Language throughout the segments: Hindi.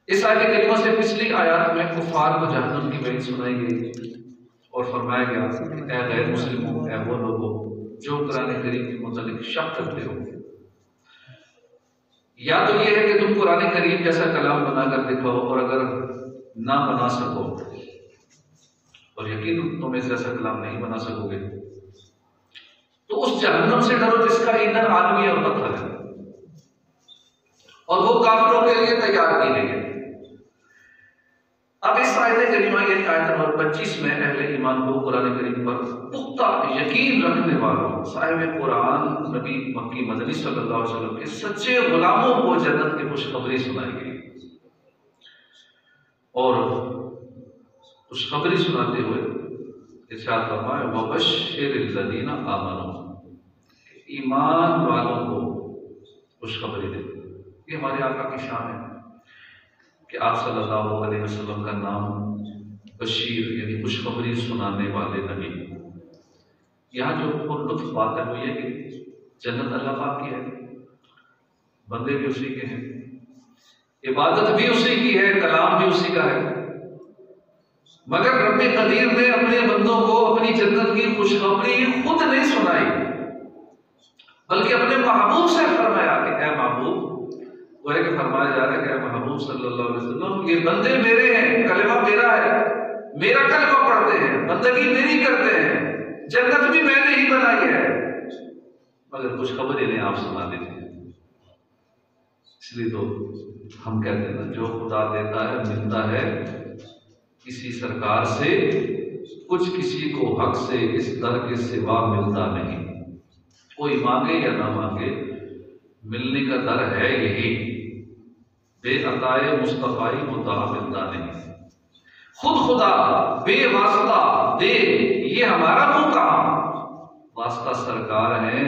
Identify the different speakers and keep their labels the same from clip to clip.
Speaker 1: इस आयत करीमा से पिछली आयत में कुफार को जहन्नम की वईद सुनाई गई और फरमाया गया ऐ गैर मुस्लिमों, ऐ वो लोगों जो कुरान करीम के मुतालिक शक करते हो, या तो ये है कि तुम कुरान करीम जैसा कलाम बनाकर दिखाओ, और अगर ना बना सको और यकीन तुम इस जैसा कलाम नहीं बना सकोगे तो उस जहन्नम से डरो जिसका ईंधन आदमी और पत्थर है, और वो काफिरों के लिए तैयार की गई है। अब इस आयत करीमा यानी आयत नंबर 25 में अहले ईमान को कुरान करीम पर पुख्ता यकीन रखने वालों साहिब कुरान नबी मक्की मदनी सल्लल्लाहु अलैहि वसल्लम के सच्चे गुलामों को जन्नत की खुशखबरी सुनाई गई, और खुशखबरी सुनाते हुए इरशाद फरमाया वबश्शिरिल लज़ीना आमनू, ईमान वालों को खुशखबरी दे। ये हमारे आका की शान है कि आप सल्लल्लाहु अलैहि वसल्लम का नाम बशीर यानी खुशखबरी सुनाने वाले नबी। यहाँ जो लुत्फ बात है वो ये कि जन्नत अल्लाह पाक की है, बंदे भी उसी के हैं, इबादत भी उसी की है, कलाम भी उसी का है, मगर रब्बे कदीर ने अपने बंदों को अपनी जन्नत की खुशखबरी खुद नहीं सुनाई, बल्कि अपने महबूब से फरमाया कि ऐ महबूब, वो है कि फरमाया जा रहा है कि महबूब सल्लल्लाहु अलैहि वसल्लम ये बंदे मेरे हैं, कलेमा मेरा है, मेरा कलेमा पढ़ते हैं, बंदगी मेरी करते हैं, जन्नत भी मैंने ही बनाई है, मगर खुशखबरी इन्हें आप सुना देते हैं। इसलिए तो हम कहते हैं ना, जो खुदा देता है मिलता है किसी सरकार से, कुछ किसी को हक से इस दर के सिवा मिलता नहीं। कोई मांगे या ना मांगे मिलने का दर है यही, बेअताए मुस्तफाई मुद्दा मिलता नहीं। खुद खुदा बेवास्ता दे ये हमारा मुंह कहां, वास्ता सरकार है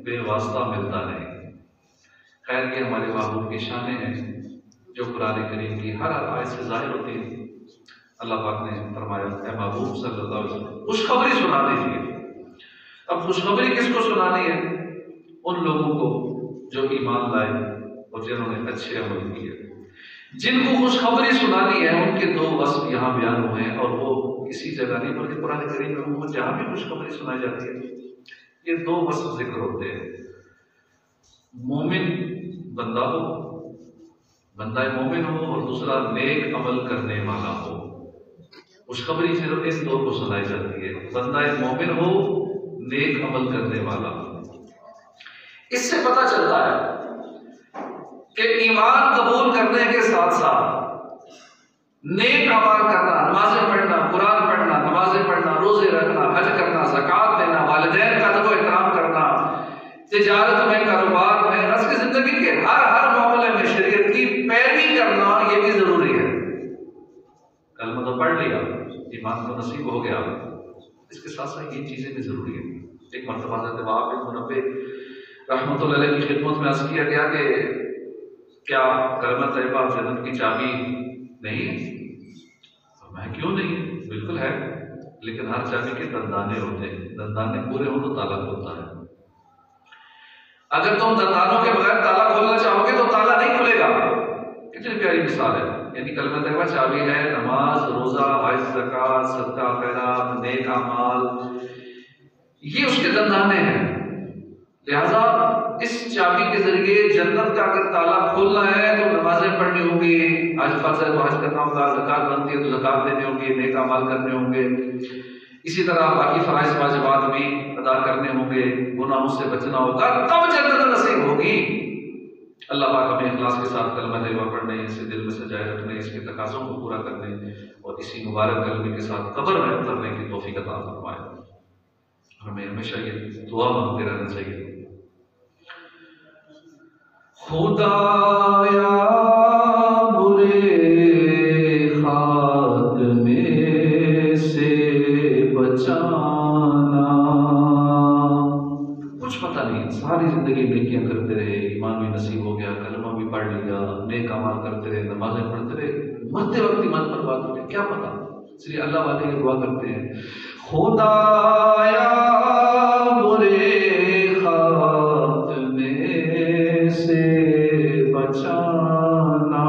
Speaker 1: बेवास्ता मिलता नहीं। खैर ये हमारे महबूब की शानें हैं जो कुरान करीम की हर आयत से जाहिर होती है। अल्लाह पाक ने फरमाया ऐ महबूब सल्लल्लाहु अलैहि वसल्लम खुशखबरी सुना दीजिए। अब खुशखबरी किसको सुनानी है? उन लोगों को जो ईमान लाए और जिन्होंने अच्छे अमल किए। जिनको खुशखबरी सुनानी है उनके दो वस्फ यहाँ बयान हुए हैं, और वो किसी जगह नहीं बल्कि कुरान करीम में जहाँ भी खुशखबरी सुनाई जाती है ये दो वस्फ जिक्र होते हैं। मोमिन बंदा हो, बंदा मोमिन हो, और दूसरा नेक अमल करने वाला हो। खुशखबरी सिर्फ इस दो को सुनाई जाती है, बंदा मोमिन हो, नेक अमल करने वाला। इससे पता चलता है कि ईमान कबूल करने के साथ साथ नेक अमल करना, नमाजें पढ़ना, कुरान पढ़ना, नमाजें पढ़ना, रोजे रखना, हज करना, ज़कात देना, वालिदैन का अदब एहतराम करना, तिजारत में, कारोबार में, हज की जिंदगी के हर मामले में शरीयत की पैरवी करना ये भी जरूरी है। कलमा तो पढ़ लिया, ईमान तो नसीब हो गया, इसके साथ साथ ये चीजें भी जरूरी है। एक मरतबा हज़रत वहाब बिन मुनब्बिह रहमतुल्लाह अलैह की खिदमत में अर्ज़ किया गया कि क्या कलमा तैयबा जन्नत की चाबी नहीं है? मैं क्यों नहीं, बिल्कुल है, लेकिन हर चाबी के दंदाने होते हैं, दंदाने पूरे हो तो ताला खुलता है। अगर तुम दंदानों के बगैर ताला खोलना चाहोगे तो ताला नहीं खुलेगा। कितनी प्यारी मिसाल है। यानी कलमा तैयबा चाबी है, नमाज, रोजा, हज, ज़कात, सदका, खैरात, नेक अमाल, ये उसके दंदाने हैं। लिहाजा इस चाबी के जरिए जन्नत का अगर ताला खोलना है तो नमाजें पढ़नी होंगी, हज फर्ज है तो हज करना होगा, ज़कात बनती है तो ज़कात देनी होगी, नेक अमाल करने होंगे, इसी तरह बाकी फराइज़ वाजिबात भी अदा करने होंगे, गुनाहों से बचना होगा, तब जन्नत नसीब होगी। अल्लाह पाक हमें इखलास के साथ कलमा तैयबा पढ़ने, इसे दिल में सजाए रखने, इसके तकाज़ों को पूरा करने और इसी मुबारक कलमे के साथ कब्र में उतरने की तौफीक अता फरमाए। हमें हमेशा ये दुआ मांगते रहना चाहिए, खुदाया बुरे खात्मे से बचाना। कुछ पता नहीं, सारी जिंदगी नेकियां करते रहे, ईमान भी नसीब हो गया, कलमा भी पढ़ लिया, नेक अमाल करते रहे, नमाजें पढ़ते रहे, मरते वक्त ईमान पर बात हो गई, क्या पता। इसलिए अल्लाह वाले ये दुआ करते हैं, खुदाया बुरे खात्मे से बचाना,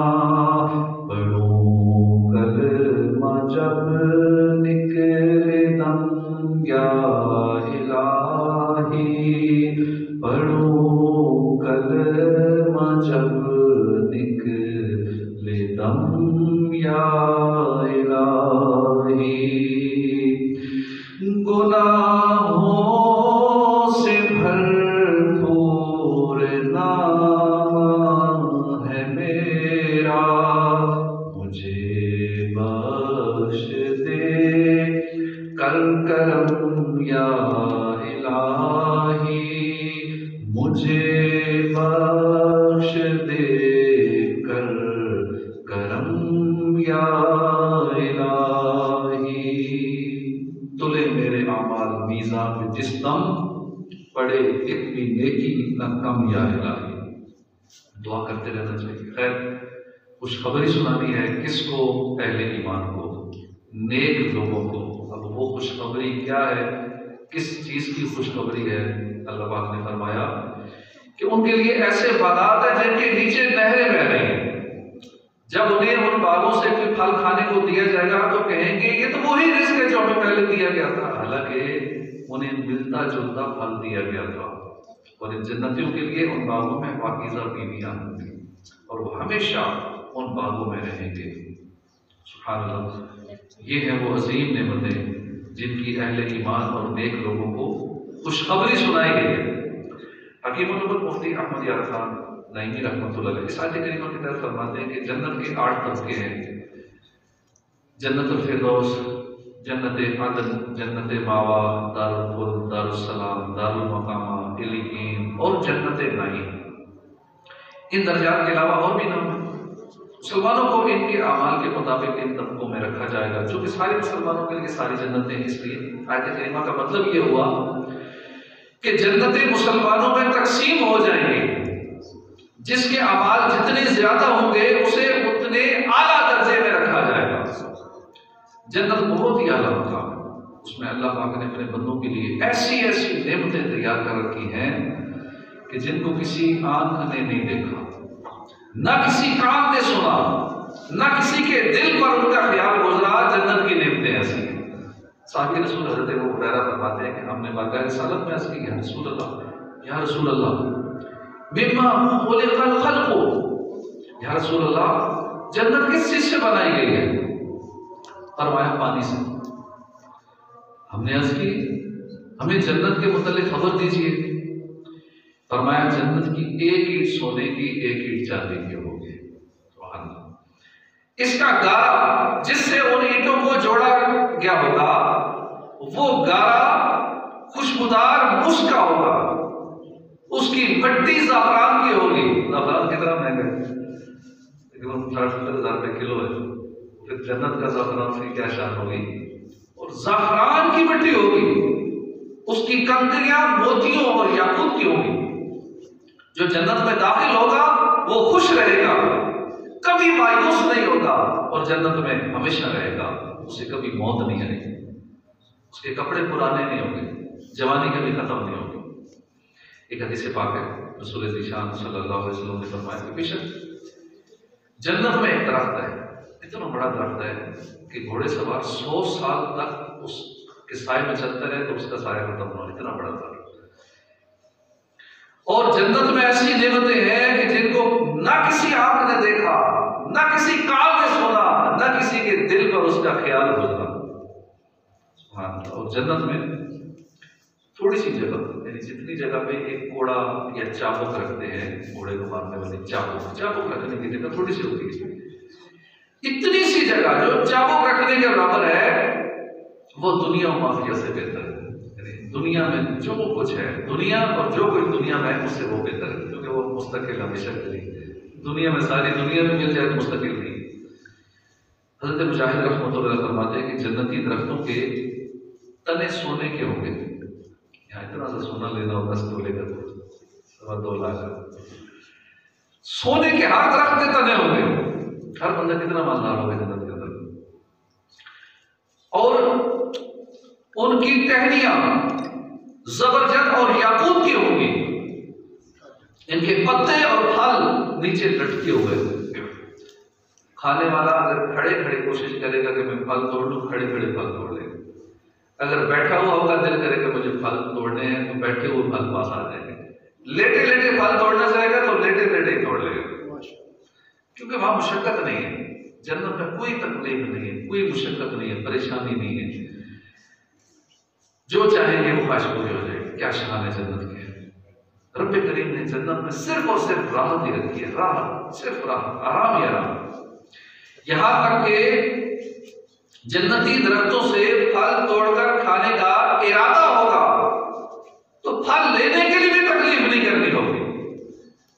Speaker 1: करम या इलाही। गुनाहों से भरपूर नाम है मेरा, मुझे बख्श दे कर करम या इलाही, मुझे बख्श दे कर करम या इलाही। तुले मेरे आमाल मीज़ान में जिस दम, पड़े इतनी नेकी न कम या इलाही। दुआ करते रहना चाहिए। खैर, खुशखबरी सुनानी है किसको? अहले ईमान को, नेक लोगों को। अब वो खुशखबरी क्या है, किस चीज की खुशखबरी है? अल्लाह पाक ने फरमाया कि उनके लिए ऐसे बागात है जिनके नीचे नहरें बह रही हैं। जब उन्हें उन बागों से कोई फल खाने को दिया जाएगा तो कहेंगे ये तो वही रिस्क है जो हमें पहले दिया गया था। हालांकि उन्हें मिलता जुलता फल दिया गया था। और इन जन्नतियों के लिए उन बागों में पाकीज़ा बीवियां होंगी और वो हमेशा उन बागों में रहेंगे। सुभान अल्लाह। ये है वो अजीम नेमतें जिनकी अहले ईमान और नेक लोगों को खुशखबरी सुनाई गई है। हकीमुल उम्मत मुफ्ती अहमद यार खान नईमी रहमतुल्लाह अलैह इस आयत करीमा की तरफ फरमाते हैं कि जन्नत के 8 तबके हैं। जन्नतुल फिरदौस, जन्नत अदन, जन्नत मावा, दारुल खुल्द, दारुस सलाम, दारुल मकामा, इल्लीयीन और जन्नत नईम। इन दर्जात के अलावा और भी नाम है। मुसलमानों को इनके अमाल के मुताबिक इन तबकों में रखा जाएगा, जो कि सारे मुसलमानों के लिए सारी जन्नतें। इसलिए आयत करीमा का मतलब ये हुआ कि जन्नतें मुसलमानों में तकसीम हो जाएंगी। जिसके अमाल जितने ज्यादा होंगे उसे उतने आला दर्जे में रखा जाएगा। जन्नत बहुत ही आला मकाम है। उसमें अल्लाह पाक ने अपने बंदों के लिए ऐसी ऐसी नेमतें तैयार कर रखी हैं कि जिनको किसी आंख ने नहीं देखा, ना किसी कान ने सुना, ना किसी के दिल पर उनका ख्याल गुजरा। जन्नत की नेमतें ऐसी हैं। साहिब रसूल हज़रत अबू हुरैरा फरमाते हैं कि हमने बारगाह रिसालत में अर्ज़ की, या रसूल अल्लाह, या रसूल अल्लाह, मिम्मा खुलिक़ल खल्क़ु, या रसूल अल्लाह, जन्नत किस चीज से बनाई गई है? फरमाया पानी से। हमने अर्ज़ की हमें जन्नत के मुतालिक खबर दीजिए। फरमाया जन्नत की एक ईंट सोने की, एक ईंट चांदी की होगी। इसका गारा जिससे उन ईंटों को जोड़ा गया होगा वो गारा खुशबूदार मुस्क का होगा। उसकी मट्टी ज़ाफ़रान की होगी। ज़ाफ़रान कितना महंगा है, तकरीबन 60-70 हज़ार रुपये किलो है। फिर जन्नत का ज़ाफ़रान की क्या शान होगी। और ज़ाफ़रान की मिट्टी होगी, उसकी कंकरियां मोतियों और याकूत की होगी। जो जन्नत में दाखिल होगा वो खुश रहेगा, कभी मायूस नहीं होगा और जन्नत में हमेशा रहेगा। उसे कभी मौत नहीं आएगी, उसके कपड़े पुराने नहीं होंगे, जवानी कभी खत्म नहीं होगी। एक हदीस पाक है, रसूल ज़ीशान सल्लल्लाहु अलैहि वसल्लम ने फरमाया कि बेशक जन्नत में एक दरख्त है, इतना बड़ा दरख्त है कि घोड़े सवार 100 साल तक उसके साए में चलते रहे तो उसका साया खत्म ना हो, इतना बड़ा दरख्त। और जन्नत में ऐसी नेमतें हैं कि जिनको ना किसी आंख ने देखा, ना किसी कान ने सुना, ना किसी के दिल पर उसका ख्याल गुजरा। और जन्नत में थोड़ी सी जगह, यानी जितनी जगह पे एक कोड़ा या चाबुक रखते हैं, घोड़े को मारने वाली चाबुक रखने की जगह थोड़ी सी होती है। इतनी सी जगह जो चाबुक रखने के बराबर है वो दुनिया और माफिया से बेहतर है। दुनिया में जो कुछ है, दुनिया और जो कुछ दुनिया में है उससे वो बेहतर है, क्योंकि वो मुस्तकिल हमेशा के लिए। दुनिया में सारी दुनिया में मिल जाए तो मुस्तकिल नहीं। हज़रत मुजाहिद रहमतुल्लाह फरमाते हैं कि जन्नती दरख्तों के तने सोने के होंगे। यहाँ इतना सा सोना लेना हो 10 तोले का, 2.25 लाख सोने के हर दरख्त के तने होंगे। हर बंदा कितना मालदार होगा जन्नत के अंदर। और उनकी टहनियां जबरजद और याकूत की होंगी। इनके पत्ते और फल नीचे लटके हुए। खाने वाला अगर खड़े खड़े कोशिश करेगा कि मैं फल तोड़ लूं, खड़े खड़े फल तोड़ लेगा। अगर बैठा हुआ होगा, दिल करेगा मुझे फल तोड़ने हैं, तो बैठे हुए फल पास आ जाएंगे। लेटे लेटे फल तोड़ना चाहेगा तो लेटे लेटे तोड़ लेगा, क्योंकि वहां मुशक्कत नहीं है। जन्नत में कोई तकलीफ नहीं है, कोई मुशक्कत नहीं है, परेशानी नहीं है, जो चाहेंगे वो ख्वाहिश पूरी हो जाएगी। क्या शान है जन्नत के। रब करीम ने जन्नत में सिर्फ और सिर्फ राहत ही रखी है, राहत, सिर्फ राहत, आराम ही आराम। यहां तक के जन्नती दरख्तों से फल तोड़कर खाने का इरादा होगा तो फल लेने के लिए भी तकलीफ नहीं करनी होगी।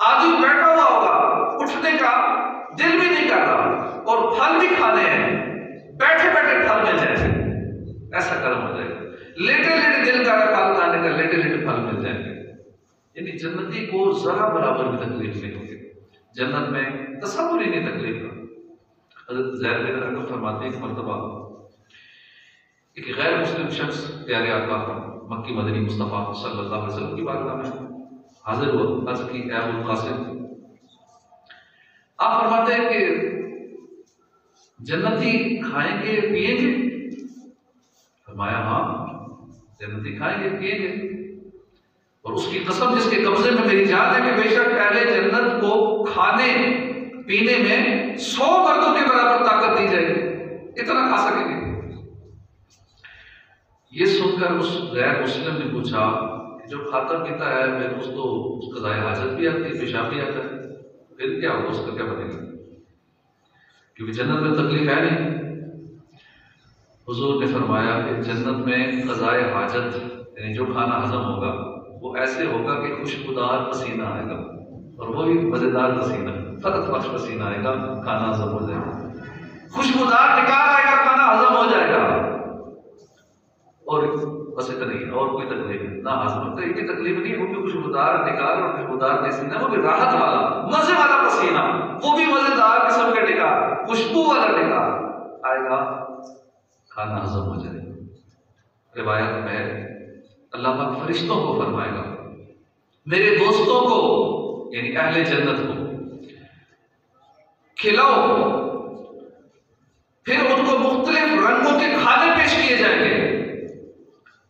Speaker 1: आदमी बैठा हुआ होगा, उठने का दिल भी नहीं कर रहा और फल भी खाने हैं, बैठे बैठे फल मिल जाएंगे, ऐसा कर्म हो जाएगा। लेटे लेटे दिल का फल खाने का, लेटे लेटे फल मिल जाएंगे। यानी जन्नती को जरा बराबर भी तकलीफ नहीं होगी। जन्नत में तसव्वुर ही नहीं तकलीफ का। हज़रत ज़ैद बिन अरक़म फरमाते हैं कि मर्तबा एक गैर मुस्लिम शख्स प्यारे आका मक्की मदनी मुस्तफ़ा सल्लल्लाहु अलैहि वसल्लम की बारगाह में हाजिर हुआ। अर्ज़ की, ऐ अबुल क़ासिम, आप फरमाते हैं कि जन्नती खाएंगे पिएंगे? फरमाया, हाँ, जन्नती खाएंगे पिएंगे, और उसकी कसम जिसके कब्जे में मेरी जान है कि बेशक पहले जन्नत को खाने पीने में 100 मर्दों के बराबर ताकत दी जाएगी, इतना खा सकेंगे। ये सुनकर उस गैर मुस्लिम ने पूछा, जो खाता पीता है मेरे उसको क़ज़ाए हाजत भी आती है, पेशाब भी आता है, फिर क्या होगा, उसका क्या बनेगा? क्योंकि जन्नत में तकलीफ है नहीं। हुजूर ने फरमाया कि जन्नत में क़ज़ाए हाजत यानी जो खाना हजम होगा वो ऐसे होगा कि खुशबूदार पसीना आएगा, और वो भी मजेदार पसीना, फर्क बख्श पसीना आएगा, खाना हजम हो जाएगा। खुशबूदार निकाल आएगा, खाना हजम हो जाएगा, और बस इतना ही, और कोई तकलीफ नहीं, ना हजम तो एक तकलीफ नहीं, वो भी खुशबूदार निकाल और खुशबूदार पसीना, वो भी राहत वाला, मजे वाला पसीना, वो भी मजेदार किस्म का निकाल, खुशबू वाला निकाल आएगा, खाना हजम हो जाएगा। रिवायत में अल्लाह पाक फरिश्तों को फरमाएगा, मेरे दोस्तों को यानी अहले जन्नत को खिलाओ, फिर उनको मुख्तलिफ रंगों के खाने पेश किए जाएंगे।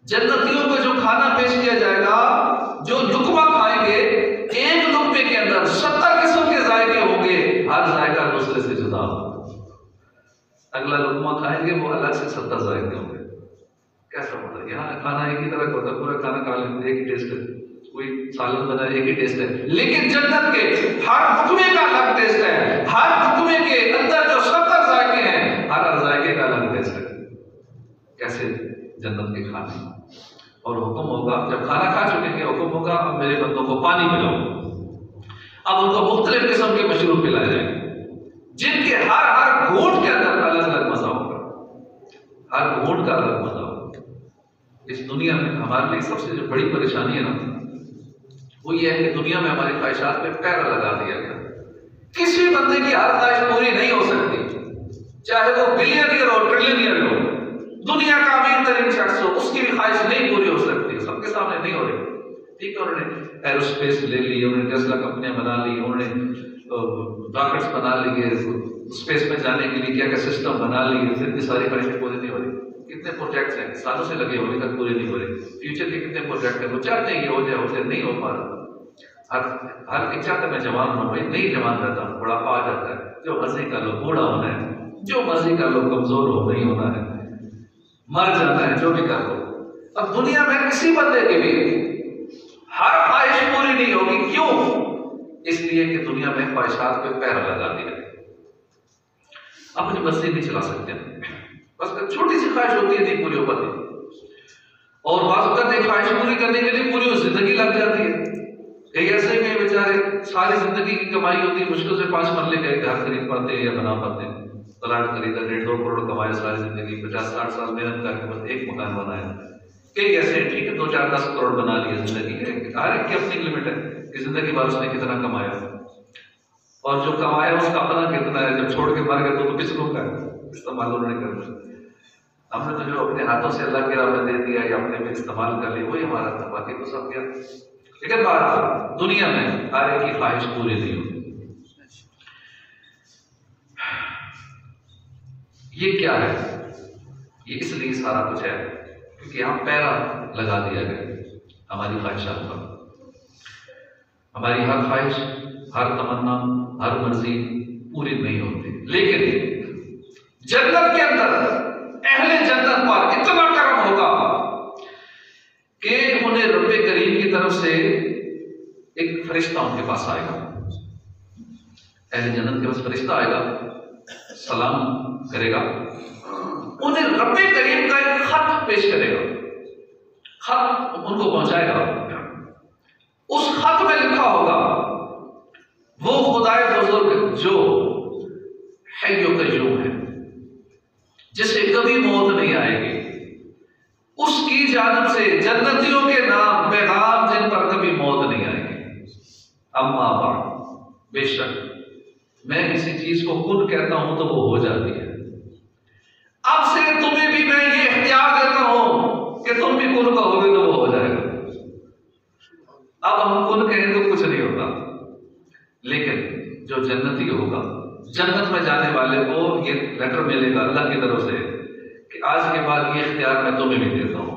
Speaker 1: जन्नतियों को जो खाना पेश किया जाएगा, जो लुकमा खाएंगे, एक लुकमे के अंदर 70 किस्म के जायके होंगे, हर जायका दूसरे से जुदा होगा। अगला लुकमा खाएंगे वो अलग से 70 जायके होंगे। कैसा होता है? यहाँ खाना एक ही तरह का होता है, पूरा खाना खा लेते एक ही टेस्ट है, कोई सालन बना एक ही टेस्ट है, लेकिन जन्नत के हर लुकमे का अलग टेस्ट है, हर लुकमे के अंदर जो 70 जायके हैं, हर जायके का अलग टेस्ट है। कैसे जन्नत के खाने, और हुक्म होगा जब खाना खा चुके हुक्म होगा अब मेरे बंदों को पानी पिलाओ। अब उनको मुख्तलिफ किस्म के मशरूब पिलाए जाएंगे, जिनके हर घूंट के अंदर अलग अलग मजा होगा, हर घूंट का अलग मजा होगा। इस दुनिया में हमारे लिए सबसे जो बड़ी परेशानी है ना, वो ये है कि दुनिया में हमारी ख्वाहिशात पे पैर लगा दिया गया। किसी बंदे की हर ख्वाहिश पूरी नहीं हो सकती, चाहे वो बिलियनियर हो, ट्रिलियनियर हो, दुनिया का अमीर तरीन शख्स हो, उसकी भी ख्वाहिश नहीं पूरी हो सकती, सबके सामने नहीं हो रही। ठीक है, उन्होंने एरोस्पेस ले ली, उन्होंने टेस्ला कंपनियां बना ली, उन्होंने रॉकेट्स बना लिए, स्पेस में जाने के लिए क्या क्या सिस्टम बना लिए, फिर भी सारी ख्वाहिशें पूरी नहीं हो रही। कितने प्रोजेक्ट्स हैं, सालों से लगे होने तक पूरे नहीं हो रहे। फ्यूचर के कितने प्रोजेक्ट हैं, वो चाहते हैं ये हो जाए, नहीं हो पा रहा। हर एक चाहता मैं जवान हूं, भाई नहीं जवान रहता, बुढ़ापा आ जाता है। जो मर्जी कर लो बूढ़ा होना है, जो मर्जी कर लो कमजोर हो नहीं होना है, मर जाना है, जो भी कर लो। अब दुनिया में किसी बंदे की भी हर ख्वाहिश पूरी नहीं होगी। क्यों? इसलिए कि दुनिया में ख्वाहिशात पे पैर लगा दिया। अपनी मर्जी नहीं चला सकते, बस छोटी सी ख्वाहिश होती है नहीं पूरी हो पाती, और बात करते ख्वाहिश पूरी करने के लिए पूरी जिंदगी लग जाती है। कई ऐसे भी बेचारे सारी जिंदगी की कमाई होती है, मुश्किल से 5 मरले का घर खरीद पाते हैं या बना पाते हैं, प्लाट खरीदा, 1.5-2 करोड़ कमाए सारी जिंदगी, 50-60 साल मेहनत करके बस एक मकान बनाया। कई ऐसे ठीक है 2-4-10 करोड़ बना लिए जिंदगी के, हर एक की अपनी लिमिट है कि जिंदगी भर उसने कितना कमाया, और जो कमाया उसका अपना कितना है, जब छोड़ के मर गए तो पिछलों का इस्तेमाल उन्होंने करना। हमने तो जो अपने हाथों से अल्लाह की राह में दे दिया या अपने में इस्तेमाल कर लिया वही हमारा था, बाकी तो सब गया। लेकिन बात दुनिया में हर एक की ख्वाहिश पूरी नहीं होती। ये क्या है? ये इसलिए सारा कुछ है क्योंकि यहाँ पैरा लगा दिया गया हमारी ख्वाहिशात पर। हमारी हर ख्वाहिश, हर तमन्ना, हर मर्जी पूरी नहीं होती, लेकिन जन्नत के अंदर अहले जन्नत पर इतना करम होगा कि उन्हें रब्बे करीम की तरफ से एक फरिश्ता उनके पास आएगा। अहले जन्नत के पास फरिश्ता आएगा, सलाम करेगा, उन्हें रब्बे करीम का एक खत पेश करेगा, खत उनको पहुंचाएगा। उस खत में लिखा होगा वो खुदाए बुजुर्ग जो हय्यो कय्यूम है, जिसे कभी मौत नहीं आएगी, उसकी जानिब से जन्नतियों के नाम पैगाम जिन पर कभी मौत नहीं आएगी। अम्मा बाद, बेशक मैं किसी चीज को कुन कहता हूं तो वो हो जाती है। अब से तुम्हें भी मैं ये इख्तियार देता हूं कि तुम भी कुन कहोगे तो वो हो जाएगा। अब हम कुन कहें तो कुछ नहीं होगा, लेकिन जो जन्नती होगा, जन्नत में जाने वाले को ये लेटर मिलेगा अल्लाह की तरफ से कि आज के बाद ये इख्तियार मैं तुम्हें भी देता हूं,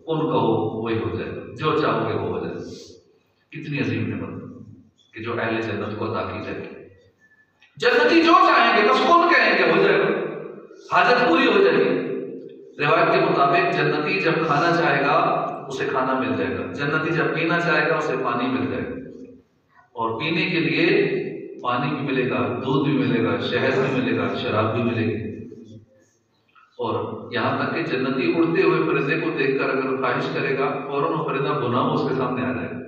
Speaker 1: कुन कहो वही हो जाएगा, जो चाहोगे वो हो जाएगा। कितनी अजीम नेमत कि जो अहले जन्नत को अता की जाएगी। जन्नती जो चाहेंगे बस कुन कहेंगे हो जाएगा, हाजत पूरी हो जाएगी। रिवायत के मुताबिक जन्नती जब खाना चाहेगा उसे खाना मिल जाएगा, जन्नती जब पीना चाहेगा उसे पानी मिल जाएगा, और पीने के लिए पानी भी मिलेगा, दूध भी मिलेगा, शहद भी मिलेगा, शराब भी मिलेगी। और यहाँ तक कि जन्नती उड़ते हुए परिंदे को देखकर अगर ख्वाहिश करेगा फौरन वो परिंदा बुना हुआ उसके सामने आ जाएगा,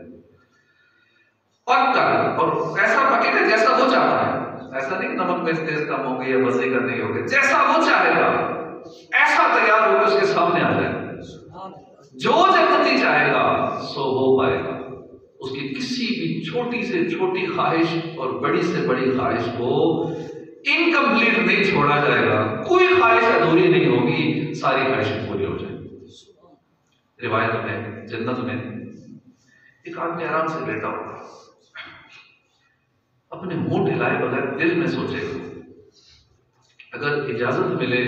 Speaker 1: पककर, और ऐसा पकेगा जैसा वो चाहता है। ऐसा नहीं नमक में तेज कम हो गई या मजे का नहीं हो गया, जैसा वो चाहेगा ऐसा तैयार होकर उसके सामने आ जाएगा। जो जन्नती चाहेगा सो हो पाएगा। उसकी किसी भी छोटी से छोटी ख्वाहिश और बड़ी से बड़ी ख्वाहिश को इनकम्प्लीट नहीं छोड़ा जाएगा, कोई ख्वाहिश अधूरी नहीं होगी, सारी ख्वाहिशें पूरी हो जाएंगी। रिवायत में जन्नत में एक आदमी आराम से लेटा होगा, अपने मुंह हिलाए बगैर दिल में सोचेगा अगर इजाजत मिले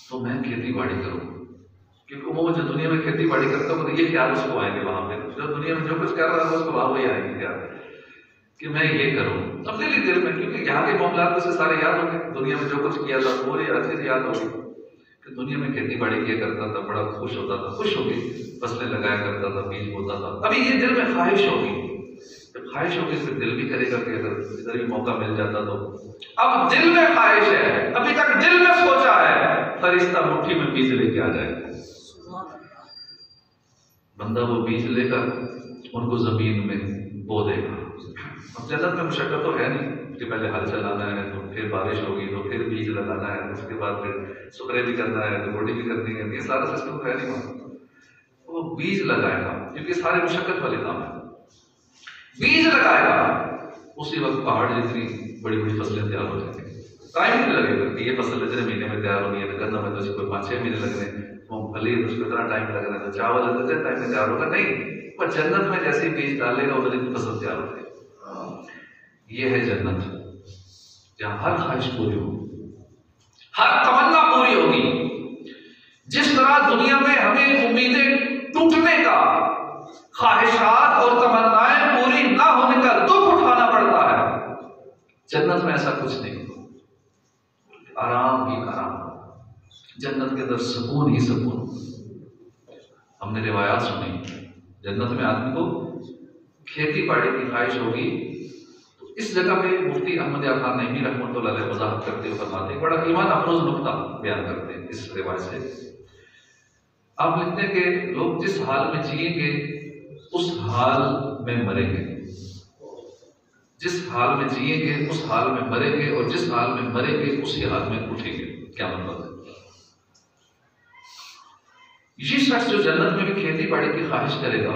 Speaker 1: तो मैं खेती बाड़ी करूं, क्योंकि वो जो दुनिया में खेती बाड़ी करता है ये ख्याल उसको आएंगे, वहां पे जो दुनिया में जो कुछ कर रहा है उसको वहां वही आएंगे ख्याल कि मैं ये करूं अपने लिए दिल में, क्योंकि यहाँ के मामला तो से सारे याद होंगे, दुनिया में जो कुछ किया था वो हर चीज याद होगी कि दुनिया में खेती बाड़ी किया करता था, बड़ा खुश होता था, खुश होगी फसलें लगाया करता था, बीज बोता था। अभी ये दिल में ख्वाहिश होगी, जब ख्वाहिश होगी फिर दिल भी करेगा कि अगर इधर भी मौका मिल जाता तो। अब दिल में ख्वाहिश है, अभी तक दिल में सोचा है, फरिश्ता मुट्ठी में बीज लेके आ जाएगा, बंदा वो बीज लेकर उनको जमीन में बो देगा। अब जन्नत में मुशक्कत तो है नहीं कि पहले हल चलाना है, तो फिर बारिश होगी, तो फिर बीज लगाना है, उसके बाद फिर सुपरे भी करना है, तो रोटी भी करनी है, ये सारा सिस्टम तो है नहीं। वो बीज लगाएगा, क्योंकि सारे मुशक्कत वाले काम है। बीज लगाएगा, उसी वक्त पहाड़ जितनी बड़ी बड़ी फसलें तैयार हो जाएंगी। टाइम नहीं लगेगा कि ये फसल इतने महीने में तैयार होनी है, तो गन्ना में तो उसको 5-6 महीने लग रहे हैं, मूंगफली तो उसको इतना टाइम लग रहा है, तो चावल इतने टाइम में तैयार होगा नहीं, पर जन्नत में जैसे बीज डालेगा उधर की फसल तैयार हो जाएगी। ये है जन्नत, जहां हर ख्वाहिश पूरी होगी, हर तमन्ना पूरी होगी। जिस तरह दुनिया में हमें उम्मीदें टूटने का, ख्वाहिशात और तमन्नाएं पूरी ना होने का दुख उठाना पड़ता है, जन्नत में ऐसा कुछ नहीं होगा, आराम ही आराम, जन्नत के अंदर सुकून ही सुकून। हमने रिवायात सुनी, जन्नत में आदमी को खेती बाड़ी की ख्वाहिश होगी, तो इस जगह पे मुफ्ती अहमद यार खान नईमी रहमतुल्लाह अलैह वजाहत करते हुए फरमाते, बड़ा ईमान अफरोज नुक्ता बयान करते हैं इस रिवायत से। आप लिखते हैं कि लोग जिस हाल में जिएंगे उस हाल में मरेंगे, जिस हाल में जिएंगे उस हाल में मरेंगे, और जिस हाल में मरेंगे उसी हाल में उठेंगे। क्या मतलब है? ये शख्स जो जन्नत में भी खेती बाड़ी की ख्वाहिश करेगा,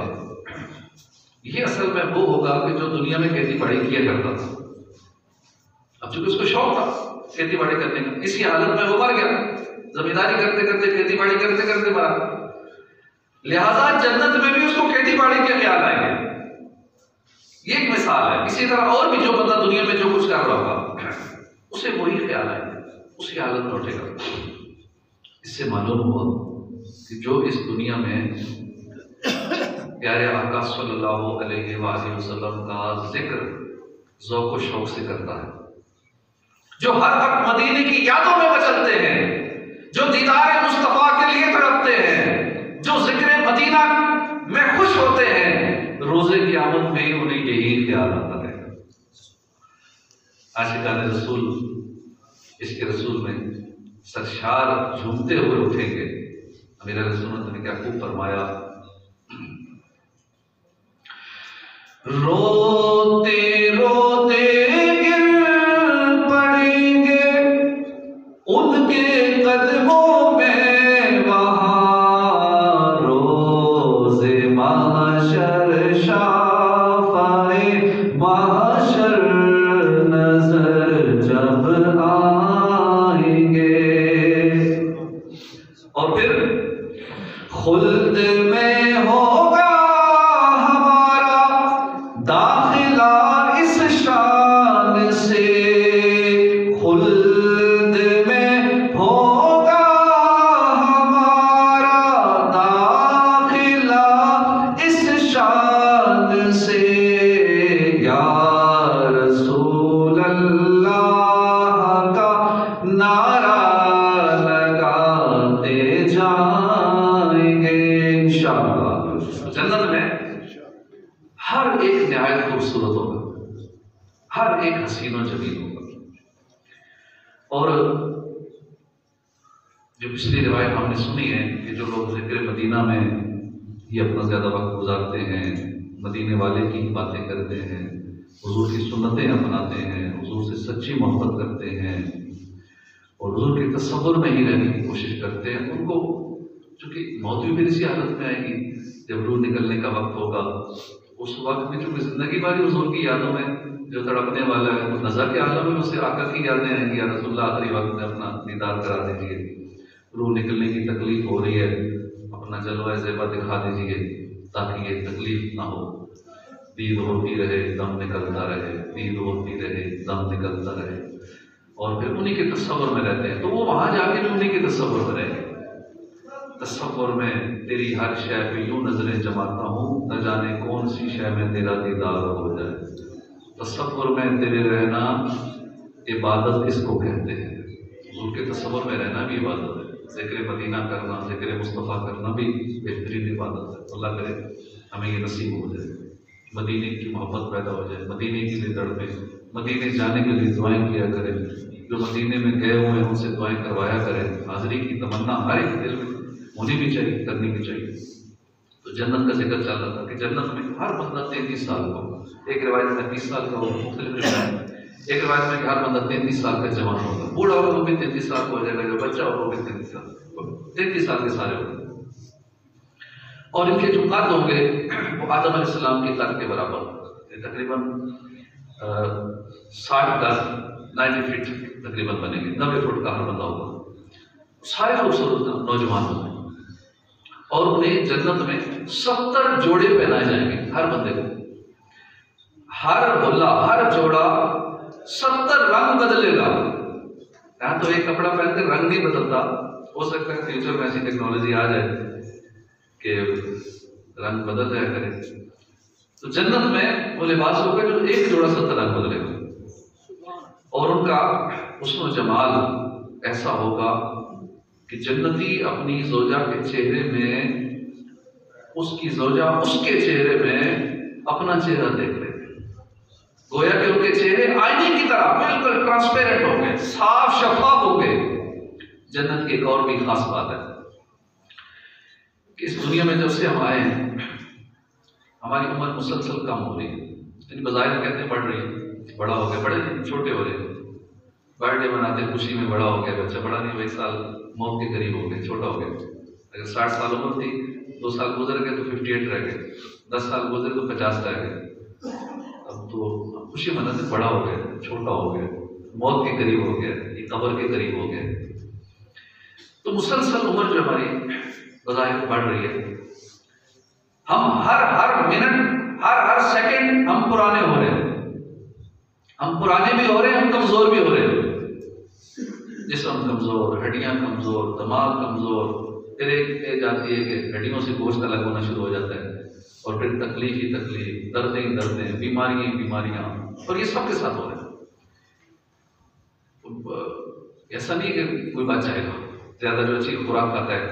Speaker 1: ये असल में वो होगा कि जो दुनिया में खेती बाड़ी किया करता था, अब चूंकि उसको शौक था खेती बाड़ी करने का, इसी हालत में वो मर गया, जमींदारी करते करते खेती बाड़ी करते करते मरा, लिहाजा जन्नत में भी उसको खेती बाड़ी के ख्याल आएंगे। ये एक मिसाल है। इसी तरह और भी जो बंदा दुनिया में जो कुछ कर रहा होगा उसे वही ख्याल आएंगे, उसी हालत में उठेगा। इससे मालूम हुआ कि जो इस दुनिया में प्यारे आका सल्लल्लाहु अलैहि वसल्लम का जिक्र ज़ौक़ व शौक़ से करता है, जो हर वक्त मदीने की यादों में मचलते हैं, जो दीदार मुस्तफा के लिए तड़पते हैं, जो जिक्र मदीना में खुश होते हैं, रोजे की आमद में उन्हें यही ख्याल आता है। आशिकाने रसूल, इसके रसूल में सरशार झूमते हुए उठेंगे। अमीर सुन्नत ने क्या खूब फरमाया, रोते रोते गिर पड़ेंगे उनके कदमों में वहां, रोज़े महशर शाफ़ाए महशर नजर जब आएंगे। और फिर खुल्द में होगा दाखिला इस शान से, खुल्द में होगा हमारा दाखिला इस शान से, या रसूल अल्लाह का नारा लगाते जाएंगे इंशाअल्लाह। जन्नत में हर एक निहायत खूबसूरत होगा, हर एक हसीनो जमील होगा। और जो पिछली रिवायत हमने सुनी है कि जो लोग जिक्र मदीना में ये अपना ज्यादा वक्त गुजारते हैं, मदीने वाले की बातें करते हैं, हुजूर की सुन्नतें अपनाते हैं, हुजूर से सच्ची मोहब्बत करते हैं और हुजूर के तसव्वुर में ही रहने की कोशिश करते हैं, उनको चूंकि मौत भी फिर इसी हालत में आएगी जब रूह निकलने का वक्त होगा। उस वक्त में चूंकि जिंदगी भर हुजूर की यादों में जो तड़पने वाला है, तो नजर के आलम में उसे आका की यादें आएंगी, या रसूलुल्लाह आखिरी वक्त में अपना दीदार करा दीजिए, रूह निकलने की तकलीफ हो रही है, अपना जलवा ज़ेबा दिखा दीजिए ताकि ये तकलीफ ना हो। दीद होती रहे दम निकलता रहे, दीद होती रहे दम निकलता रहे। और फिर उन्हीं के तस्वुर में रहते हैं, तो वो वहां जाके भी उन्हीं के तस्वुर में रहेंगे। तस्वुर में तेरी हर शय पे यूं नजरें जमाता हूँ, न जाने कौन सी शय में तेरा दीदार हो जाए। तस्वुर में तेरे रहना इबादत किसको कहते हैं? उनके तस्वुर में रहना भी इबादत है। ज़िक्र मदीना करना, ज़िक्र मुस्तफ़ा करना भी बेहतरीन इबादत है। अल्लाह करे हमें ये नसीब हो जाए, मदीने की मोहब्बत पैदा हो जाए, मदीने के लिए तड़पे, मदीने जाने के लिए दुआएं किया करें, जो मदीने में गए हुए हैं उनसे दुआएं करवाया करें। हाजिरी की तमन्ना हर एक दिल में होनी भी चाहिए, करनी भी चाहिए। तो जन्नत का जिक्र चल रहा था कि जन्नत में हर बंदा 33 साल का हो, एक रिवायत में 30 साल का हो, एक रिवायत में हर बंदा 33 साल का जवान होगा, बूढ़ा होगा वो भी 33 साल का हो जाएगा, जो बच्चा होगा वो भी 33 साल के सारे होंगे। और इनके जो कद होंगे वो आदम अलैहिस्सलाम के कद के बराबर, तकरीबन 60 गज 90 फीट तकरीबन बनेंगे, 90 फुट का हर बंदा होगा। सारे खूबसूरत नौजवान होंगे और उन्हें जन्नत में 70 जोड़े पहनाए जाएंगे हर बंदे को। हर बुल्ला, हर जोड़ा 70 रंग बदलेगा। यहां तो एक कपड़ा पहनकर रंग नहीं बदलता, हो सकता है फ्यूचर में ऐसी टेक्नोलॉजी आ जाए कि रंग बदल जाया करे। तो जन्नत में वो लिबास होगा जो एक जोड़ा 70 रंग बदलेगा और उनका हुस्न जमाल ऐसा होगा कि जन्नती अपनी जोजा के चेहरे में, उसकी जोजा उसके चेहरे में अपना चेहरा देख लेंगे। गोया कि उनके चेहरे आईने की तरह बिल्कुल ट्रांसपेरेंट हो गए, साफ शफाफ हो गए। जन्नत की एक और भी खास बात है कि इस दुनिया में जब से हम आए हैं हमारी उम्र मुसलसल कम हो रही है, यानी बज़ाहिर कहते हैं बढ़ रही है, बड़ा हो गया, बड़े नहीं छोटे हो रहे हैं। बर्थडे मनाते खुशी में बड़ा हो गया बच्चा, बड़ा नहीं हुआ, 1 साल मौत के करीब हो गया, छोटा हो गया। अगर 60 साल उम्र थी, 2 साल गुजर गए तो 58 रह गए, 10 साल गुजरे तो 50 रह गए। अब तो खुशी मनाते बड़ा हो गया, छोटा हो गया, मौत के करीब हो गया, कब्र के करीब हो गया। तो मुसलसल उम्र जो हमारी बज़ाहिर बढ़ रही है, हम हर मिनट, हर सेकंड हम पुराने हो रहे हैं। हम पुराने भी हो रहे हैं, हम कमजोर भी हो रहे हैं। जिस्म कमजोर, हड्डियां कमजोर, दिमाग कमजोर, फिर एक एज आती है कि हड्डियों से गोश्त अलग होना शुरू हो जाता है और फिर तकलीफ ही तकलीफ, दर्दें ही दर्दें, बीमारियां ही बीमारियां, और ये सबके साथ हो रहा है। तो ऐसा नहीं कि कोई बच जाएगा, ज्यादा जो अच्छी खुराक खाता है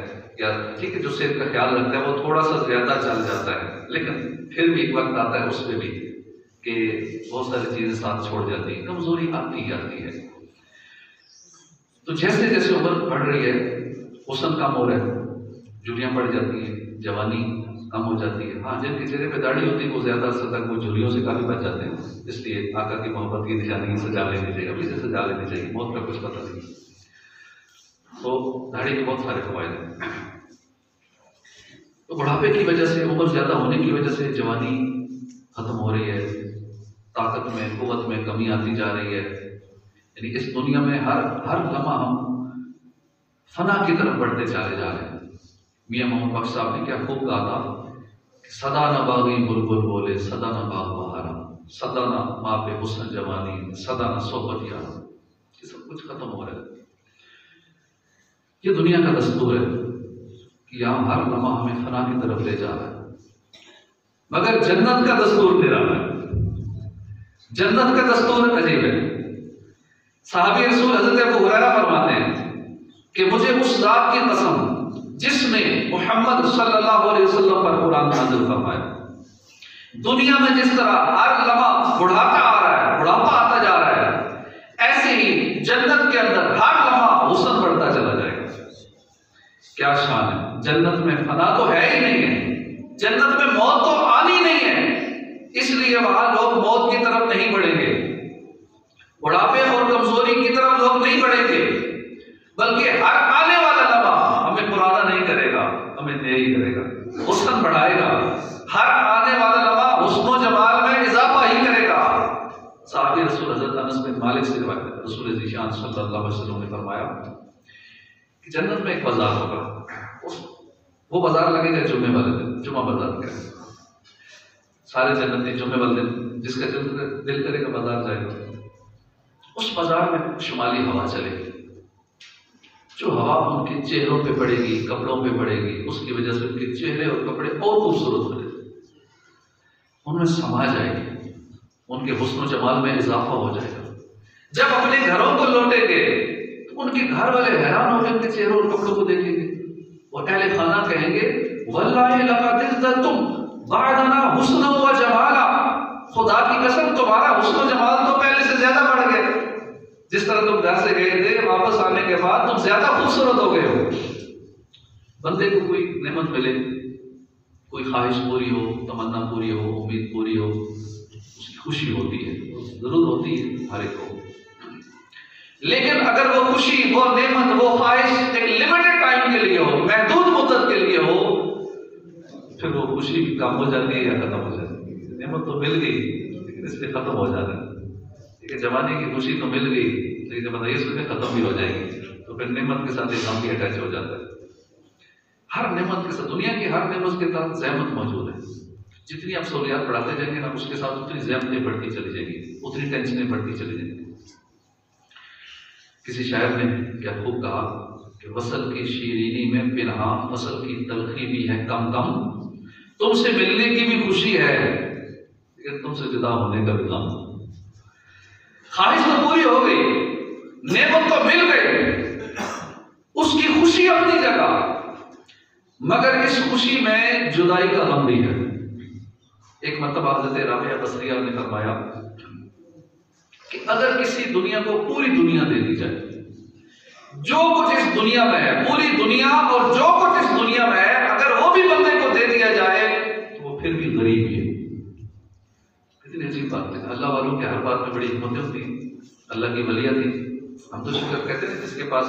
Speaker 1: या ठीक है जो सेहत का ख्याल रखता है वो थोड़ा सा ज्यादा चल जाता है, लेकिन फिर भी एक वक्त आता है उसमें भी कि बहुत सारी चीजें साथ छोड़ जाती है, कमजोरी आती ही आती है। तो जैसे जैसे उम्र बढ़ रही है हुस्न कम हो रहा है, झुर्रियां बढ़ जाती है, जवानी कम हो जाती है। हाँ, जिनके चेहरे पे दाढ़ी होती है वो ज्यादा अर्सा तक वो झुर्रियों से काफी बच जाते हैं, इसलिए आका की मोहब्बत की निशानी सजा लेनी चाहिए, अभी से सजा लेनी चाहिए, मौत का कुछ पता नहीं। तो दाढ़ी के बहुत सारे फायदे हैं। तो बुढ़ापे की वजह से, उम्र ज्यादा होने की वजह से जवानी खत्म हो रही है, ताकत में कुव्वत में कमी आती जा रही है। यानी इस दुनिया में हर लम्हा हम फना की तरफ बढ़ते चले जा रहे हैं। मियां मोहम्मद बख्श साहब ने क्या खूब कहा था कि सदा न बागी बुलबुल बोले, सदा न बाग बहारा, सदा न माँ पे हुस्न जवानी, सदा न सोहबत यारा। ये सब कुछ खत्म हो रहा है। ये दुनिया का दस्तूर है कि यहाँ हर लम्हा हमें फना की तरफ ले जा रहा है, मगर जन्नत का दस्तूर दे रहा है। जन्नत का दस्तूर अजीब है। साहबी रसूल हजरत अबू हुरैरा फरमाते हैं कि मुझे उस जात की कसम जिसने मुहम्मद सल्लल्लाहु अलैहि वसल्लम पर कुरान नाज़िल फरमाया, दुनिया में जिस तरह हर लम्हा बुढ़ापा आ रहा है, बुढ़ापा आता जा रहा है, ऐसे ही जन्नत के अंदर हर लम्हा हुस्न बढ़ता चला जाएगा। क्या शान है। जन्नत में फना तो है ही नहीं है, जन्नत में मौत तो आनी नहीं है, इसलिए वहां लोग मौत की तरफ नहीं बढ़ेंगे, बुढ़ापे और कमजोरी की तरफ लोग नहीं बढ़ेंगे, बल्कि हर आने वाला लम्हा हमें पुराना नहीं करेगा, हमें नया ही करेगा, हुस्न बढ़ाएगा। हर आने वाला लम्हा हुस्न जमाल में इजाफा ही करेगा। साहबी रसूल हजरत अनस बिन मालिक से रिवायत है, रसूल ज़ीशान सल्लल्लाहु अलैहि वसल्लम ने फरमाया कि जन्नत में एक बाजार होगा, वो बाजार लगेगा जुम्मे वाले दिन, जुम्मा बाजार का। सारे जन्नती जुम्मे वाले दिन जिसका दिल करेगा बाजार जाएगा। उस बाजार में शुमाली हवा चलेगी, जो हवा उनके चेहरों पे पड़ेगी, कपड़ों पे पड़ेगी, उसकी वजह से उनके चेहरे और कपड़े और खूबसूरत हो जाएंगे, उनमें समा जाएगी, उनके हुस्न जमाल में इजाफा हो जाएगा। जब अपने घरों को लौटेंगे तो उनके घर वाले हैरान होंगे, उनके चेहरों और कपड़ों को देखेंगे। वो अहले खाना कहेंगे वल्लाहि लक़द इज़्ज़तुम बअदना हुस्ना व जमाला, खुदा की कसम तुम्हारा हुस्न जमाल तो पहले से ज्यादा बढ़ गया। जिस तरह तुम घर से गए थे, वापस आने के बाद तुम ज्यादा खूबसूरत हो गए हो। बंदे को कोई नेमत मिले, कोई ख्वाहिश पूरी हो, तमन्ना पूरी हो, उम्मीद पूरी हो, उसकी खुशी होती है, जरूर होती है हर एक को। लेकिन अगर वो खुशी, वो नेमत, वो ख्वाहिश एक लिमिटेड टाइम के लिए हो, महदूद मुद्दत के लिए हो, फिर वो खुशी भी कम हो जाती है या खत्म हो जाती है। नेमत तो मिल गई लेकिन इसलिए खत्म हो जाता है। जवानी की खुशी तो मिल गई लेकिन जब बताइए इसमें खत्म भी हो जाएगी, तो फिर नेमत के साथ इल्जाम भी अटैच हो जाता है। हर नेमत के साथ, दुनिया की हर नेमत के साथ ज़हमत मौजूद है। जितनी आप सहूलियात बढ़ाते जाएंगे ना, उसके साथ उतनी ज़हमतें बढ़ती चली जाएंगी, उतनी टेंशनें बढ़ती चली जाएंगी। किसी शायर ने क्या खूब कहा कि वसल की शीरीनी में पिन्हा फसल की तलखी भी है कम कम, तुमसे मिलने की भी खुशी है लेकिन तुमसे जुदा होने का भी गम। ख्वाहिश तो पूरी हो गई, नेमत तो मिल गई, उसकी खुशी अपनी जगह, मगर इस खुशी में जुदाई का गम भी है। एक मतलब हज़रत राबिया बसरिया ने फरमाया कि अगर किसी दुनिया को पूरी दुनिया दे दी जाए, जो कुछ इस दुनिया में है, पूरी दुनिया और जो कुछ इस दुनिया में है, अगर वो भी बंदे को दे दिया जाए तो वो फिर भी गरीब ही है। कितनी अजीब बात है। अल्लाह वालों के हर बात में बड़ी हिम्मतें होती हैं, अल्लाह की वलिया थी। हम तो शुक्र कहते हैं जिसके पास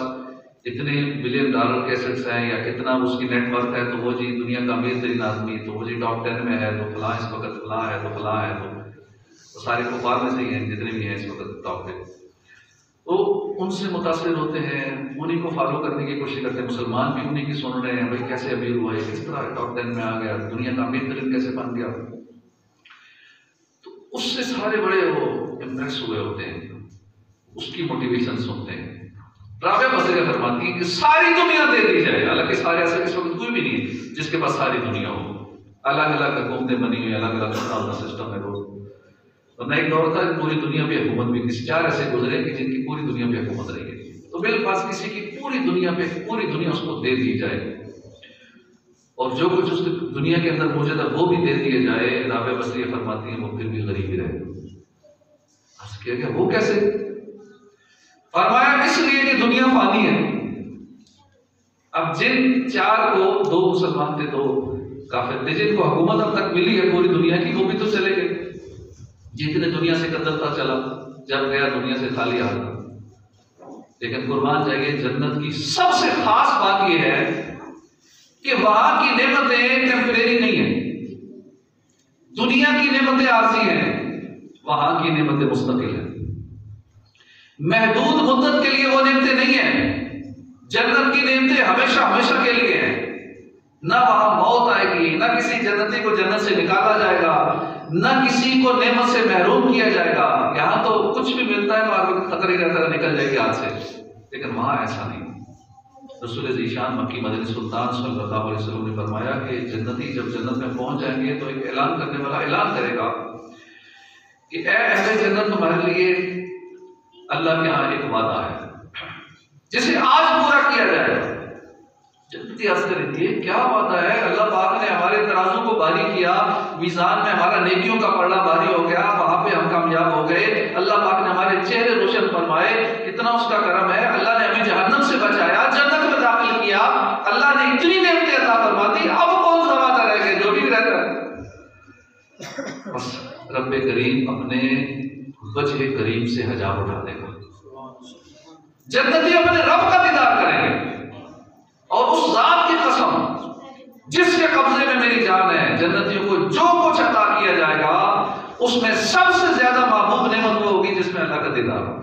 Speaker 1: इतने बिलियन डॉलर के एसेट्स हैं या इतना उसकी नेटवर्क है तो वो जी दुनिया का अमीर तरीन आदमी, तो वो जी टॉप 10 में है, तो फलां इस वक्त फलां है, तो फलां है, तो सारे कुफार में से ही हैं जितने भी हैं इस वक्त टॉप पे। तो उनसे मुतासिर होते हैं, उन्हीं को फॉलो करने की कोशिश करते हैं। मुसलमान भी उन्हीं की सुन रहे हैं, भाई कैसे अमीर हुआ है, किस तरह टॉप 10 में आ गया, दुनिया का अमीर तरीन कैसे बन गया। तो उससे सारे बड़े वो इम्प्रेस हुए होते हैं, उसकी मोटिवेशन सुनते हैं। राबिया बसरिया फरमाती है कि सारी दुनिया दे दी जाए, हालांकि सारे ऐसे इस वक्त कोई भी नहीं है जिसके पास सारी दुनिया हो, अलग अलग हुकूमतें बनी हुई, अलग अलग सिस्टम है रोज। वरना एक दौर था पूरी दुनिया पे हुकूमत भी, किसी 4 ऐसे गुजरे कि जिनकी पूरी दुनिया पे हुकूमत रही है। तो तो बिलफर्ज किसी की पूरी दुनिया उसको दे दी जाए, और जो कुछ उसकी दुनिया के अंदर मौजूद है वो भी दे दिए जाए, राबिया बसरी फरमाती है वो फिर भी गरीब ही रहेगा। क्या वो कैसे? फरमाया इसलिए कि दुनिया फानी है। अब जिन चार को, दो मुसलमान थे, दो काफिर थे, जिनको हुकूमत अब तक मिली है पूरी दुनिया की, वो भी तो चले गए। जितने दुनिया से कदरता चला, जब गया दुनिया से खाली हाथ था। लेकिन कुर्बान जाइए, जन्नत की सबसे खास बात यह है कि वहां की नेमतें टेम्परेरी नहीं है। दुनिया की नेमतें आरजी हैं, वहां की नेमतें मुस्तकिल है। महदूद मुद्दत के लिए वो नेमतें नहीं है। जन्नत की नेमतें हमेशा हमेशा के लिए है। ना वहां मौत आएगी, ना किसी जन्नती को जन्नत से निकाला जाएगा, ना किसी को नेमत से महरूम किया जाएगा। यहां तो कुछ भी मिलता है तो खतरे रहता है निकल जाएगी हाथ से, लेकिन वहां ऐसा नहीं। रसूल ज़ीशान मक्की मदनी सुल्तान सल्लल्लाहु अलैहि वसल्लम ने फरमाया कि जन्नती जब जन्नत में पहुंच जाएंगे तो एक ऐलान करने वाला ऐलान करेगा कि ऐ अहले जन्नत, तुम्हारे लिए अल्लाह के यहाँ एक वादा है जिसे आज पूरा किया जाएगा। जन्नती अर्ज़ करेंगे क्या वादा है? अल्लाह पाक ने हमारे तराजू को भारी किया, मीज़ान में हमारा नेकियों का पलड़ा भारी हो गया, वहां पे हम कामयाब हो गए। अल्लाह पाक ने हमारे चेहरे रोशन फरमाए, कितना उसका करम है। अल्लाह ने हमें जहन्नम से बचाया, जन्नत में दाखिल किया। अल्लाह ने इतनी नेमतें अता फरमा दी, अब कौन सा वादा रह गया? जो भी रहता है बस रब्बे करीम अपने वजह करीम से हजाब उठा देगा। जन्नती अपने रब का दीदार करेंगे, और उस जात की कसम जिसके कब्जे में मेरी जान है, जन्नतियों को जो कुछ अता किया जाएगा उसमें सबसे ज्यादा महबूब नेमत वो होगी जिसमें अल्लाह का दीदार हो।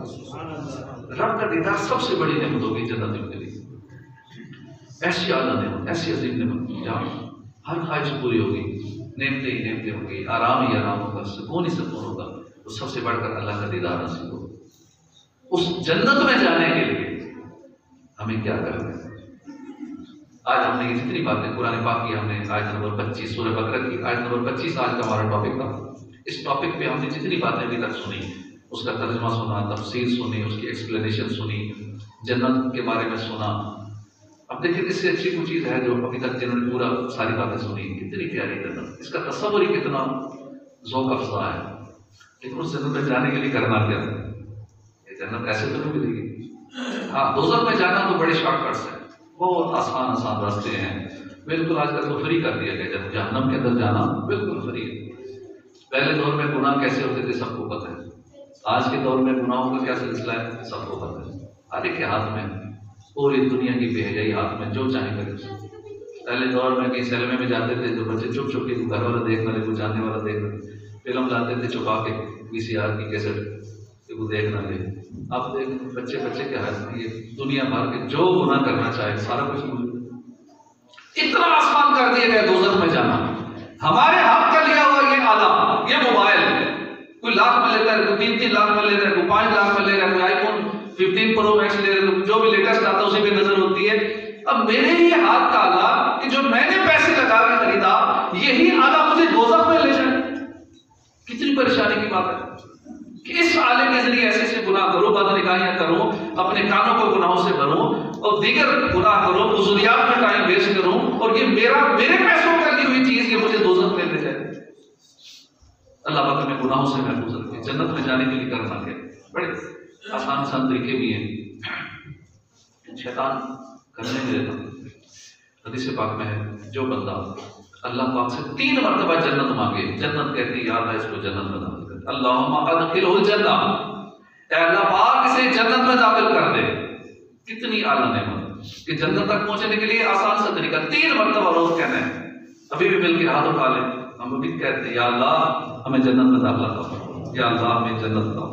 Speaker 1: रब का दीदार सबसे बड़ी नेमत होगी जन्नतियों के लिए। ऐसी आला नेमत, ऐसी अजीम नेमत जहाँ हर ख्वाहिश पूरी होगी, नेमतें ही नेमतें होंगी, आराम ही आराम होगा, सुकून ही सुकून होगा। तो सबसे बढ़कर अल्लाह का दीदार नसीब हो। उस जन्नत में जाने के लिए हमें क्या करना है? आज हमने ये जितनी बातें कुरान पाक की, हमने आयत नंबर 25 सूरह बकरा की आयत नंबर 25 आज का हमारा टॉपिक था। इस टॉपिक पे हमने जितनी बातें अभी तक सुनी, उसका तर्जमा सुना, तफसीर सुनी, उसकी एक्सप्लेनेशन सुनी, जन्नत के बारे में सुना। अब देखिए इससे अच्छी कोई चीज़ है जो अभी तक जिन्होंने पूरा सारी बातें सुनी, कितनी प्यारी जन्नत, इसका तस्वुर ही कितना ज़ौक़ अफ़ज़ा है। लेकिन उस जन्नत में जाने के लिए करना क्या है? ये जन्नत ऐसे तो नहीं मिलेगी। हाँ, दोज़ख में जाना तो बड़े शॉर्टकट्स हैं, बहुत आसान आसान रास्ते हैं। बिल्कुल आजकल तो फ्री कर दिया गया, जब जहन्नम के अंदर जाना बिल्कुल फ्री है। पहले दौर में गुनाह कैसे होते थे सबको पता है। आज के दौर में गुनाहों का क्या सिलसिला है सबको पता है। हर एक के हाथ में, पूरी दुनिया की बेहयाई हाथ में, जो चाहे करे। पहले दौर में कहीं सिनेमा में जाते थे तो बच्चे चुप चुप के घर वाला देख रहे, कोई जानने वाला देख रहे, फिल्म लाते थे छुपा के VCR की कैसेट कि वो देख ना ले। अब देख बच्चे बच्चे के हाथ में ये दुनिया भर के जो गुनाह करना चाहे सारा कुछ। इतना आसान कर दिया गया दोज़ख में जाना। हमारे हक का लिया हुआ ये आला, ये मोबाइल, कोई लाख में लेता है, कोई 3-3 लाख में ले रहा है, कोई 5 लाख में ले रहा है, कोई iPhone 15 Pro Max ले रहा है, जो भी लेटेस्ट आता है उसी पे नजर होती है। अब मेरे ही हाथ का आला कि जो मैंने पैसे लगा के खरीदा, यही आला मुझे दोज़ख में ले जाए। कितनी परेशानी की बात है कि इस आले के जरिए ऐसे ऐसे गुनाह करो, बदनिगाहियां करो, अपने कानों को गुनाहों से भरो और दीगर गुनाह करो, फुज़ूलियात में टाइम वेस्ट करूं, और ये मेरे पैसों का ली हुई चीज ये मुझे दोज़ख में ले जाए। अल्लाह पाक हमें गुनाहों से महफूज रखे। जन्नत में जाने के लिए करना क्या? बड़े आसान आसान तरीके भी हैं, शैतान करने में देता। हदीस पाक में है, जो बंदा अल्लाह पाक से 3 मरतबा जन्नत मांगे, जन्नत कहती है या अल्लाह इसको जन्नत में दाखिल कर, अल्लाहुम्मा अदखिलहुल जन्नह, ऐ अल्लाह पाक इसे जन्नत में दाखिल कर दे। कितनी आला नेमत कि जन्नत तक पहुंचने के लिए आसान सा तरीका, 3 मरतबा रोज कहना है। अभी भी मिलके हाथ उठा ले, हम भी कहते हैं या अल्लाह हमें जन्नत में दाखिला करो, या अल्लाह हमें जन्नत दो,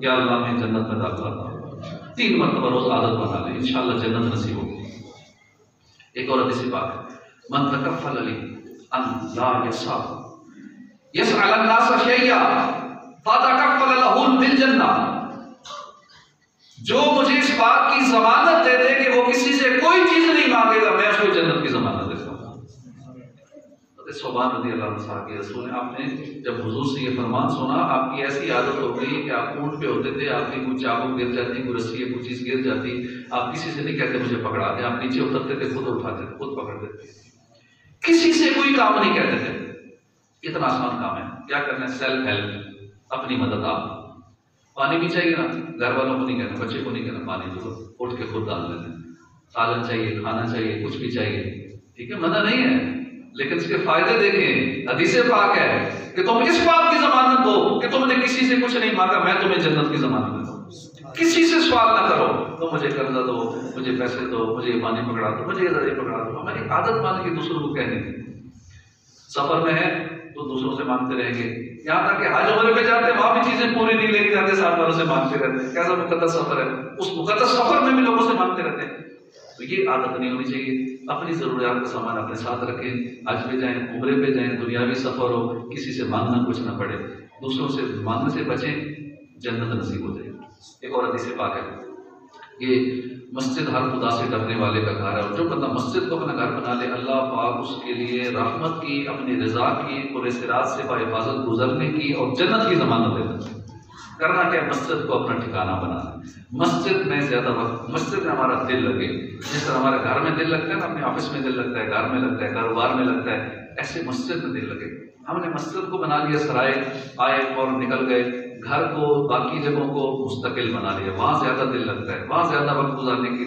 Speaker 1: या अल्लाह हमें जन्नत में दाखिला दो। 3 मरतबा रोज आदत बना ले, इंशाअल्लाह जन्नत नसीब होगी। एक और हदीस पाक है, मन तकफ़ल अली अन ला यसअल अन्नास शैया फतकफ़ल लहु बिल जन्नह, जो मुझे इस बात की जमानत दे दे कि वो किसी से कोई चीज नहीं मांगेगा, मैं उसको जन्नत की जमानत देता हूं। सुभान रज़ी अल्लाह अन्हु साहब के रसूल ने, आपने जब हुजूर से ये फरमान सुना, आपकी ऐसी आदत हो गई कि आप ऊँट पे होते थे, आपकी कोई चाबुक गिर जाती, कोई रस्सी कोई चीज़ गिर जाती, आप किसी से नहीं कहते मुझे पकड़ा दे, आप नीचे उतरते थे, खुद उठाते थे, खुद पकड़ते थे, किसी से कोई काम नहीं कहते थे। इतना आसान काम है, क्या करना है? सेल्फ हेल्प, अपनी मदद। आप पानी भी चाहिए ना, घर वालों को नहीं कहना, बच्चे को नहीं कहना पानी दो, उठ के खुद डाल लेते हैं। सालन चाहिए, खाना चाहिए, कुछ भी चाहिए, ठीक है, मना नहीं है, लेकिन इसके फायदे देखें। हदीसे पाक है कि तुम इस बात की जमानत दो कि तुमने किसी से कुछ नहीं मांगा, मैं तुम्हें जन्नत की जमानत देता हूं। किसी से सवाल ना करो, तो मुझे कर्जा दो, मुझे पैसे दो, मुझे पानी पकड़ा दो, मुझे इधर पकड़ा दो। हमारी आदत मान के दूसरों को कहने की, सफर में है तो दूसरों से मांगते रहेंगे, यहाँ तक कि हज उम्र पे जाते हैं, वहां भी चीजें पूरी नहीं लेके जाते, साथ वालों से मांगते रहते हैं। कैसा मुकद्दस सफर है, उस मुकद्दस सफर में भी लोगों से मांगते रहते हैं। तो ये आदत नहीं होनी चाहिए। अपनी जरूरियात का सामान अपने साथ रखें, हज पे जाएं, उम्रे पे जाएं, दुनियावी सफर हो, किसी से मांगना कुछ ना पड़े, दूसरों से मांगने से बचें, जन्नत नसीब हो जाएगी। एक और हदीस पाक है, ये मस्जिद हर खुदा से डरने वाले का घर है, और जो बंदा मस्जिद को अपना घर बना ले, अल्लाह पाक उसके लिए रहमत की, अपनी रजा की, पूरे सिरात से बाहिफाजत गुजरने की और जन्नत की जमानत देता है। करना क्या? मस्जिद को अपना ठिकाना बनाना। मस्जिद में ज्यादा वक्त, मस्जिद में हमारा दिल लगे, जिस तरह हमारे घर में दिल लगता है ना, अपने ऑफिस में दिल लगता है, घर में लगता है, कारोबार में लगता है, ऐसे मस्जिद में दिल लगे। हमने मस्जिद को बना लिया सराय, आए और निकल गए, घर को, बाकी जगहों को मुस्तकिल बना लिया, वहां ज्यादा दिल लगता है, वहां ज्यादा वक्त गुजारने की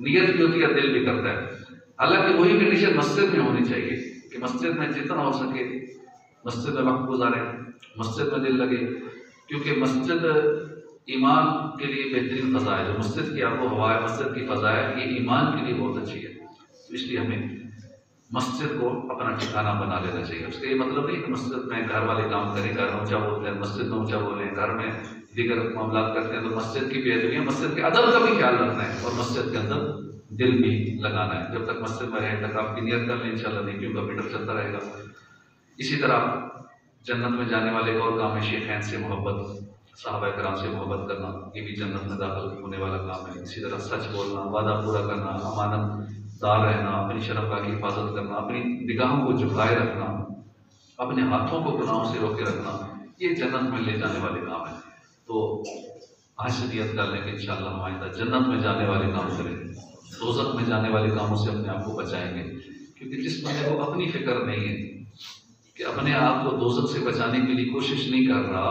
Speaker 1: नीयत भी होती है, दिल भी करता है। हालांकि वही कंडीशन मस्जिद में होनी चाहिए कि मस्जिद में जितना हो सके मस्जिद में वक्त गुजारे, मस्जिद में दिल लगे, क्योंकि मस्जिद ईमान के लिए बेहतरीन फ़ज़ा है। जो मस्जिद की आबो हवा है, मस्जिद की फ़ज़ा है, ये ईमान के लिए बहुत अच्छी है। तो इसलिए हमें मस्जिद को अपना ठिकाना बना लेना चाहिए। उसका ये मतलब नहीं कि मस्जिद में घर वाले काम करें, घर में ऊँचा बोलते हैं, मस्जिद में ऊँचा बोलें, घर में दीगर मामला करते हैं, तो मस्जिद की बेहतरी है, मस्जिद के अदब का भी ख्याल रखना है और मस्जिद के अंदर दिल भी लगाना है। जब तक मस्जिद में रहें तक आपकी नियत कर लें, इंशाअल्लाह नेकियों का मीटर चलता रहेगा। इसी तरह जन्नत में जाने वाले और काम है शेखैन से मोहब्बत, सहाबा कराम से मोहब्बत करना, ये भी जन्नत में दाखिल होने वाला काम है। इसी तरह सच बोलना, वादा पूरा करना, अमानतदार रहना, अपनी शर्फ़ा की हिफाजत करना, अपनी निगाहों को झुकाए रखना, अपने हाथों को गुनाहों से रोके रखना, ये जन्नत में ले जाने वाले काम है। तो आज से नियत कर लें कि इंशाअल्लाह हम आइंदा जन्नत में जाने वाले काम करें, दोज़ख में जाने वाले कामों से अपने आप को बचाएंगे। क्योंकि जिस बंदे को अपनी फिक्र नहीं है कि अपने आप को दोज़ख से बचाने के लिए कोशिश नहीं कर रहा,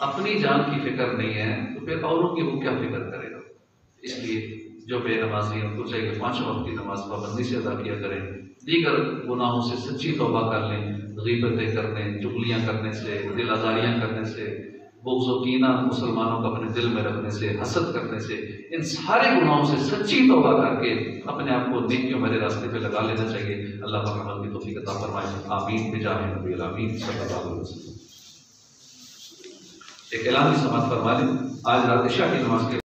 Speaker 1: अपनी जान की फिक्र नहीं है, तो फिर औरों की वो क्या फिक्र करेगा। इसलिए जो बेनमाजी है उनको चाहिए 5 वक्त की नमाज पाबंदी से अदा किया करें, दीगर गुनाहों से सच्ची तौबा कर लें, ग़ीबतें करने, चुगलियाँ करने से, दिल आज़ारियाँ करने से, बुग़्ज़ व कीना मुसलमानों को अपने दिल में रखने से, हसद करने से, इन सारे गुनाहों से सच्ची तौबा करके अपने आप को नेकियों भरे रास्ते पे लगा लेना चाहिए। अल्लाह पाक अमल की तौफीक अता फरमाए। आमीन बिजाह नबी आमीन सल्लल्लाहु अलैहि वसल्लम। एक ऐलान की समाअत फरमा लें। आज रात इशा की नमाज के